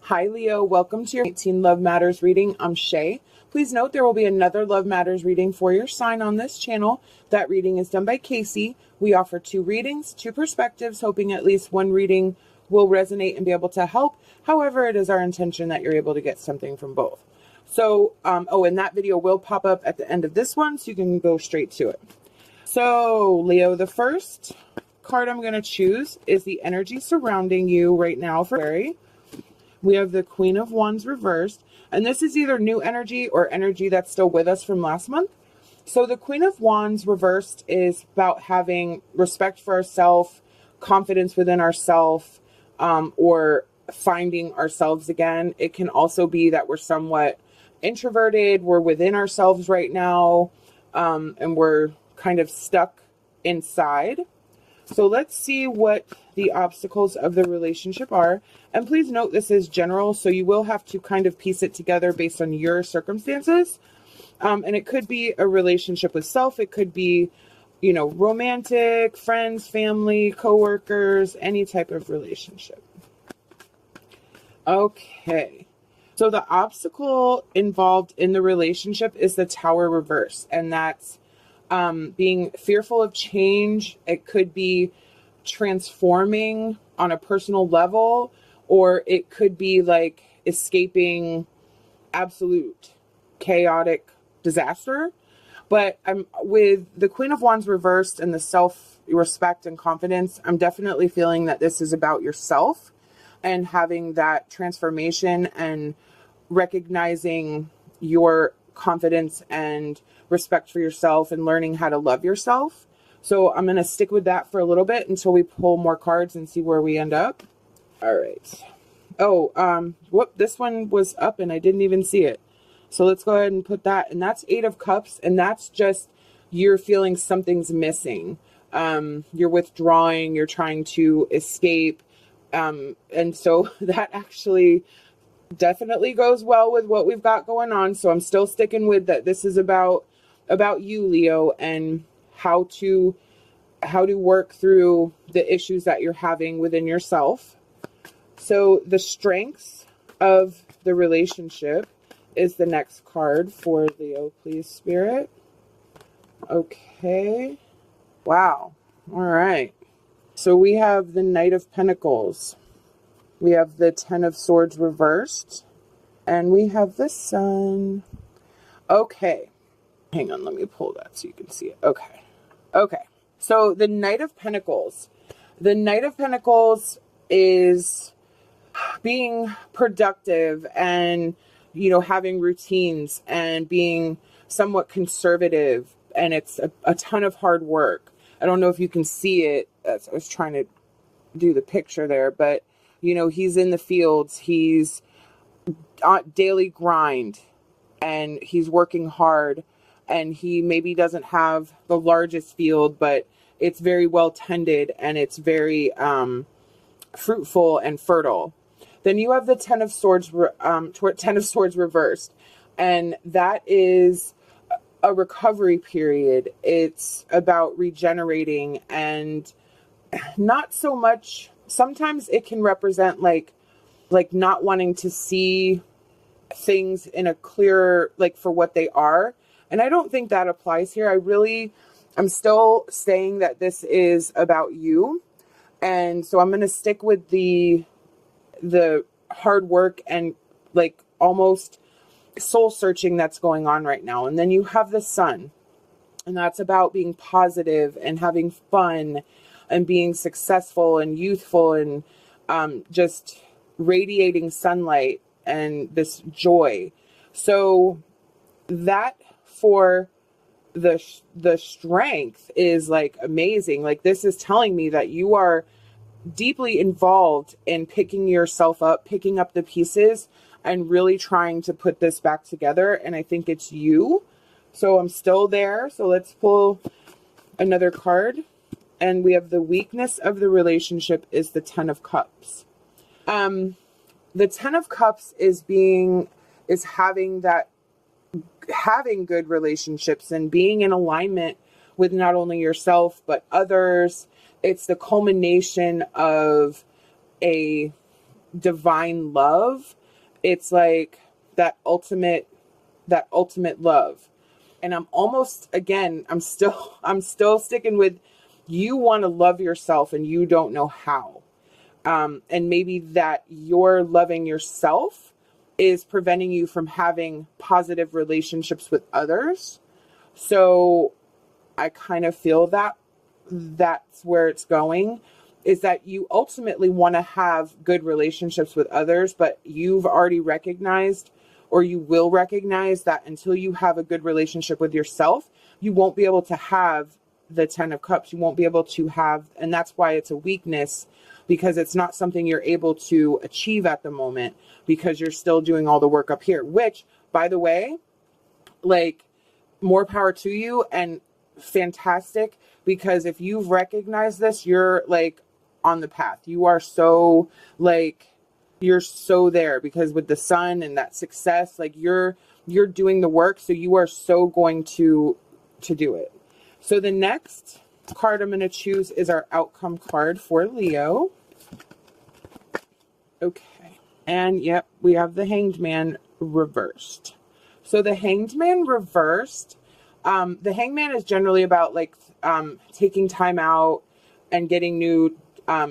Hi Leo, welcome to your 18 Love Matters reading. I'm Shay. Please note there will be another Love Matters reading for your sign on this channel. That reading is done by Casey. We offer 2 readings, 2 perspectives, hoping at least one reading will resonate and be able to help. However, it is our intention that you're able to get something from both. So, and that video will pop up at the end of this one, so you can go straight to it. So, Leo, the first card I'm going to choose is the energy surrounding you right now for February. We have the Queen of Wands reversed, and this is either new energy or energy that's still with us from last month. So the Queen of Wands reversed is about having respect for ourselves, confidence within ourselves, or finding ourselves again. It can also be that we're somewhat introverted, we're within ourselves right now, and we're kind of stuck inside. So let's see what the obstacles of the relationship are. And please note this is general, so you will have to kind of piece it together based on your circumstances. And it could be a relationship with self. It could be, romantic, friends, family, coworkers, any type of relationship. Okay. So the obstacle involved in the relationship is the Tower reverse. And that's being fearful of change. It could be transforming on a personal level, or it could be like escaping absolute chaotic disaster. But with the Queen of Wands reversed and the self-respect and confidence, I'm definitely feeling that this is about yourself and having that transformation and recognizing your confidence and respect for yourself and learning how to love yourself. So I'm going to stick with that for a little bit until we pull more cards and see where we end up. All right. Oh, this one was up and I didn't even see it. So let's go ahead and put that. And that's 8 of Cups. And that's just you're feeling something's missing. You're withdrawing. You're trying to escape. And so that actually definitely goes well with what we've got going on. So I'm still sticking with that. This is about you, Leo, and how to work through the issues that you're having within yourself. So the strengths of the relationship is the next card for Leo, please, Spirit. Okay. Wow. All right. So we have the Knight of Pentacles. We have the 10 of Swords reversed. And we have the Sun. Okay. Hang on, let me pull that so you can see it. Okay. Okay. So the Knight of Pentacles. The Knight of Pentacles is being productive and, having routines and being somewhat conservative. And it's a ton of hard work. I don't know if you can see it. I was trying to do the picture there, but he's in the fields, he's on daily grind, and he's working hard, and he maybe doesn't have the largest field, but it's very well tended, and it's very fruitful and fertile. Then you have the 10 of Swords, 10 of Swords reversed, and that is a recovery period. It's about regenerating, and not so much. Sometimes it can represent like not wanting to see things in a clearer, for what they are. And I don't think that applies here. I'm still saying that this is about you. And so I'm going to stick with the hard work and almost soul searching that's going on right now. And then you have the Sun, and that's about being positive and having fun and being successful and youthful and just radiating sunlight and this joy. So that for the strength is amazing. This is telling me that you are deeply involved in picking yourself up, picking up the pieces, and really trying to put this back together. And I think it's you. So I'm still there. So let's pull another card. And we have the weakness of the relationship is the 10 of Cups. The 10 of Cups is having good relationships and being in alignment with not only yourself, but others. It's the culmination of a divine love. It's like that ultimate love. And I'm almost, again, I'm still sticking with, you want to love yourself and you don't know how. And maybe that you're loving yourself is preventing you from having positive relationships with others. So I kind of feel that that's where it's going, is that you ultimately want to have good relationships with others, but you've already recognized, or you will recognize, that until you have a good relationship with yourself, you won't be able to have the 10 of Cups. You won't be able to have, and that's why it's a weakness, because it's not something you're able to achieve at the moment, because you're still doing all the work up here, which, by the way, like, more power to you and fantastic, because if you've recognized this, you're like on the path. You are so like, you're so there, because with the sun and that success, like you're doing the work. So you are so going to do it. So the next card I'm going to choose is our outcome card for Leo. Okay. And yep, we have the Hanged Man reversed. So the Hanged Man reversed, the Hangman is generally about like taking time out and getting new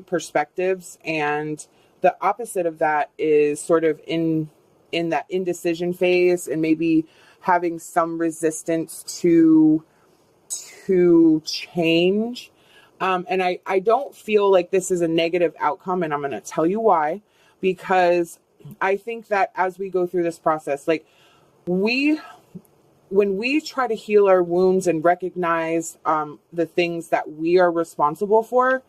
perspectives. And the opposite of that is sort of in that indecision phase, and maybe having some resistance to change. And I don't feel like this is a negative outcome, and I'm going to tell you why. Because I think that as we go through this process, like when we try to heal our wounds and recognize the things that we are responsible for,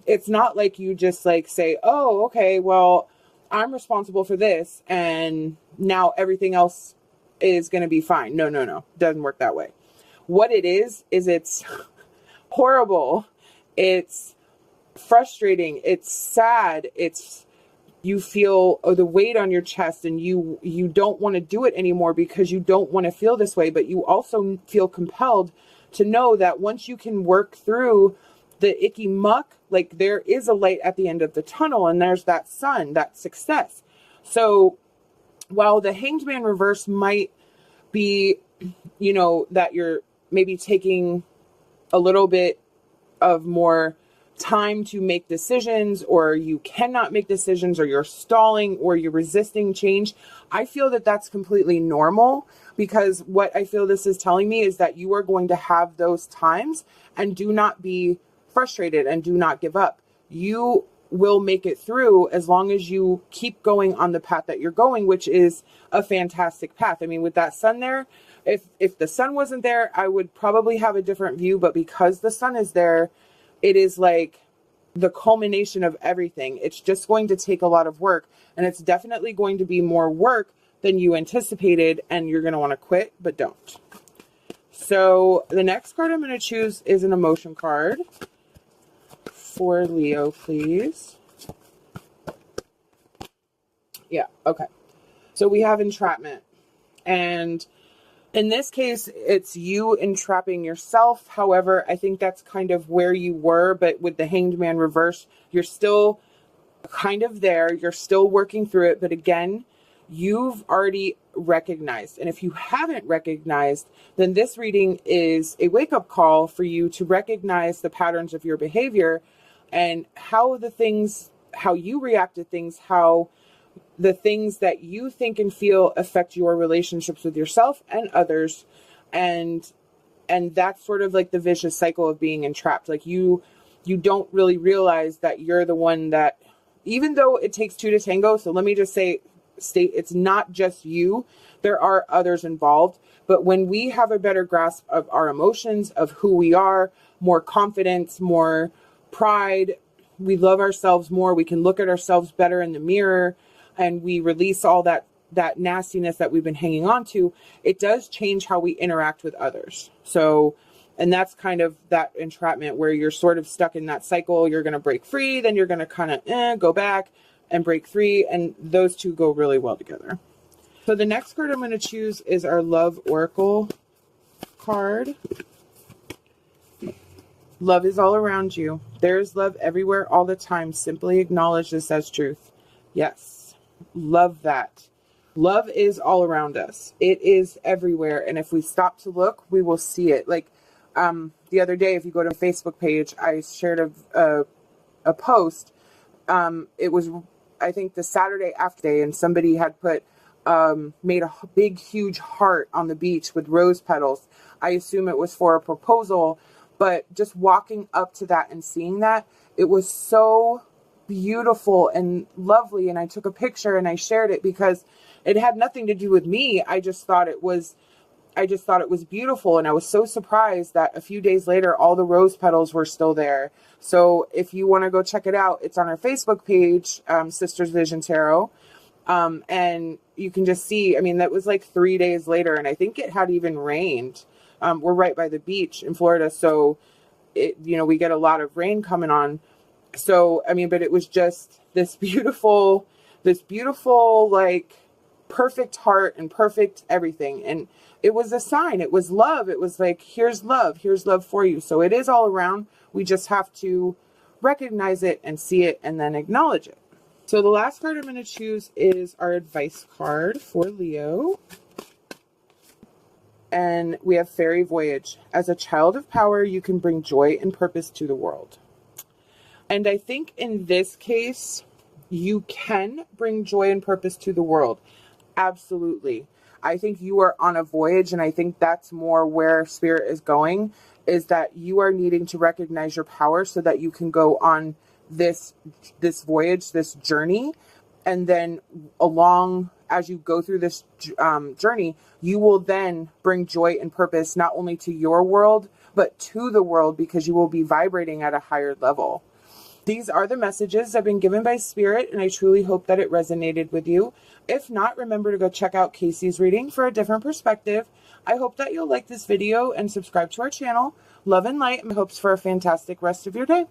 it's not like you just like say, oh, okay, well, I'm responsible for this, and now everything else is going to be fine. No. Doesn't work that way. What it is it's horrible. It's frustrating. It's sad. You feel the weight on your chest, and you don't want to do it anymore because you don't want to feel this way. But you also feel compelled to know that once you can work through the icky muck, like there is a light at the end of the tunnel, and there's that sun, that success. So while the Hanged Man reverse might be, that you're maybe taking a little bit of more time to make decisions, or you cannot make decisions, or you're stalling, or you're resisting change, I feel that that's completely normal, because what I feel this is telling me is that you are going to have those times, and do not be frustrated and do not give up. You will make it through as long as you keep going on the path that you're going, which is a fantastic path. I mean, with that sun there, if the sun wasn't there, I would probably have a different view, but because the sun is there, it is like the culmination of everything. It's just going to take a lot of work, and it's definitely going to be more work than you anticipated, and you're going to want to quit, but don't. So the next card I'm going to choose is an emotion card for Leo, please. Yeah, okay. So we have entrapment, and in this case, it's you entrapping yourself. However, I think that's kind of where you were, but with the Hanged Man reverse, you're still kind of there. You're still working through it. But again, you've already recognized. And if you haven't recognized, then this reading is a wake-up call for you to recognize the patterns of your behavior and how you react to things, how the things that you think and feel affect your relationships with yourself and others. And that's sort of like the vicious cycle of being entrapped. Like you don't really realize that you're the one that, even though it takes two to tango. So let me just state it's not just you. There are others involved. But when we have a better grasp of our emotions, of who we are, more confidence, more pride, we love ourselves more. We can look at ourselves better in the mirror, and we release all that nastiness that we've been hanging on to. It does change how we interact with others. So, and that's kind of that entrapment where you're sort of stuck in that cycle. You're going to break free, then you're going to kind of go back and break free. And those two go really well together. So the next card I'm going to choose is our Love Oracle card. Love is all around you. There is love everywhere all the time. Simply acknowledge this as truth. Yes. Love that. Love is all around us. It is everywhere. And if we stop to look, we will see it. Like, the other day, if you go to my Facebook page, I shared a post. It was, I think, the Saturday after day, and somebody had made a big, huge heart on the beach with rose petals. I assume it was for a proposal, but just walking up to that and seeing that, it was so beautiful and lovely. And I took a picture and I shared it because it had nothing to do with me. I just thought it was beautiful. And I was so surprised that a few days later, all the rose petals were still there. So if you want to go check it out, it's on our Facebook page, Sisters Vision Tarot. And you can just see, I mean, that was like 3 days later, and I think it had even rained. We're right by the beach in Florida. So we get a lot of rain coming on. So, I mean, but it was just this beautiful, like perfect heart and perfect everything. And it was a sign. It was love. It was like, here's love for you. So it is all around. We just have to recognize it and see it and then acknowledge it. So the last card I'm going to choose is our advice card for Leo. And we have Fairy Voyage. As a child of power, you can bring joy and purpose to the world. And I think in this case, you can bring joy and purpose to the world. Absolutely. I think you are on a voyage, and I think that's more where Spirit is going, is that you are needing to recognize your power so that you can go on this voyage, this journey. And then along, as you go through this journey, you will then bring joy and purpose not only to your world, but to the world, because you will be vibrating at a higher level. These are the messages I've been given by Spirit, and I truly hope that it resonated with you. If not, remember to go check out Casey's reading for a different perspective. I hope that you'll like this video and subscribe to our channel. Love and light, and hopes for a fantastic rest of your day.